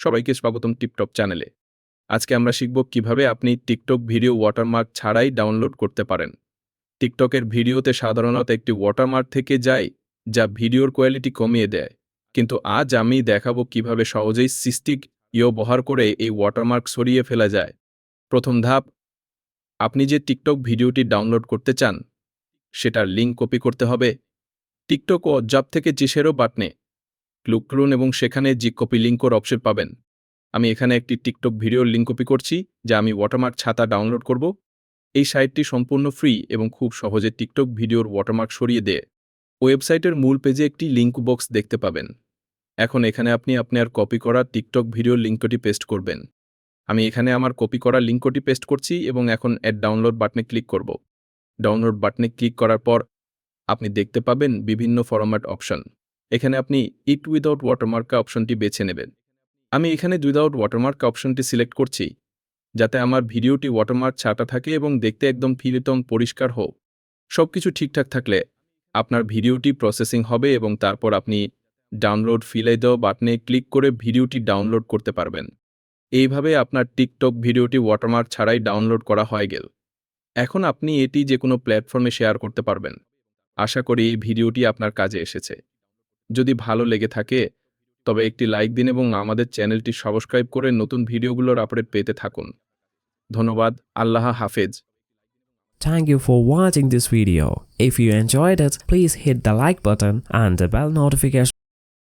সবাইকে স্বাগতম টিকটক চ্যানেলে। আজকে আমরা শিখব কিভাবে আপনি টিকটক ভিডিও ওয়াটারমার্ক ছাড়াই ডাউনলোড করতে পারেন। টিকটকের ভিডিওতে সাধারণত একটি ওয়াটারমার্ক থেকে যায় যা ভিডিওর কোয়ালিটি কমিয়ে দেয়, কিন্তু আজ আমি দেখাবো কিভাবে সহজেই সিস্টিক ব্যবহার করে এই ওয়াটারমার্ক সরিয়ে ফেলা যায়। প্রথম ধাপ, আপনি যে টিকটক ভিডিওটি ডাউনলোড করতে চান সেটার লিঙ্ক কপি করতে হবে। টিকটক ও জাব থেকে জিসেরো বাটনে ক্লিক করুন এবং সেখানে জি কপি লিঙ্কর অপশন পাবেন। আমি এখানে একটি টিকটক ভিডিওর লিঙ্ক কপি করছি যা আমি ওয়াটারমার্ক ছাতা ডাউনলোড করব। এই সাইটটি সম্পূর্ণ ফ্রি এবং খুব সহজে টিকটক ভিডিওর ওয়াটারমার্ক সরিয়ে দেয়। ওয়েবসাইটের মূল পেজে একটি লিঙ্ক বক্স দেখতে পাবেন। এখন এখানে আপনি আপনার কপি করা টিকটক ভিডিওর লিঙ্কটি পেস্ট করবেন। আমি এখানে আমার কপি করা লিঙ্কটি পেস্ট করছি এবং এখন অ্যাড ডাউনলোড বাটনে ক্লিক করব। ডাউনলোড বাটনে ক্লিক করার পর আপনি দেখতে পাবেন বিভিন্ন ফরম্যাট অপশন। এখানে আপনি ইট উইদাউট ওয়াটারমার্ক অপশনটি বেছে নেবেন। আমি এখানে উইদাউট ওয়াটারমার্ক অপশনটি সিলেক্ট করছি যাতে আমার ভিডিওটি ওয়াটারমার্ক ছাটা থাকে এবং দেখতে একদম ফিরিতম পরিষ্কার হোক। সবকিছু ঠিকঠাক থাকলে আপনার ভিডিওটি প্রসেসিং হবে এবং তারপর আপনি ডাউনলোড ফিলে দেওয়া বাটনে ক্লিক করে ভিডিওটি ডাউনলোড করতে পারবেন। এইভাবে আপনার টিকটক ভিডিওটি ওয়াটারমার্ক ছাড়াই ডাউনলোড করা হয়ে গেল। এখন আপনি এটি যে কোনো প্ল্যাটফর্মে শেয়ার করতে পারবেন। আশা করি এই ভিডিওটি আপনার কাজে এসেছে। যদি ভালো লেগে থাকে তবে একটি লাইক দিন এবং আমাদের চ্যানেলটি সাবস্ক্রাইব করে নতুন ভিডিওগুলোর আপডেট পেতে থাকুন। ধন্যবাদ। আল্লাহ হাফেজ। Thank you for watching this video. If you enjoyed it, please hit the like button and the bell notification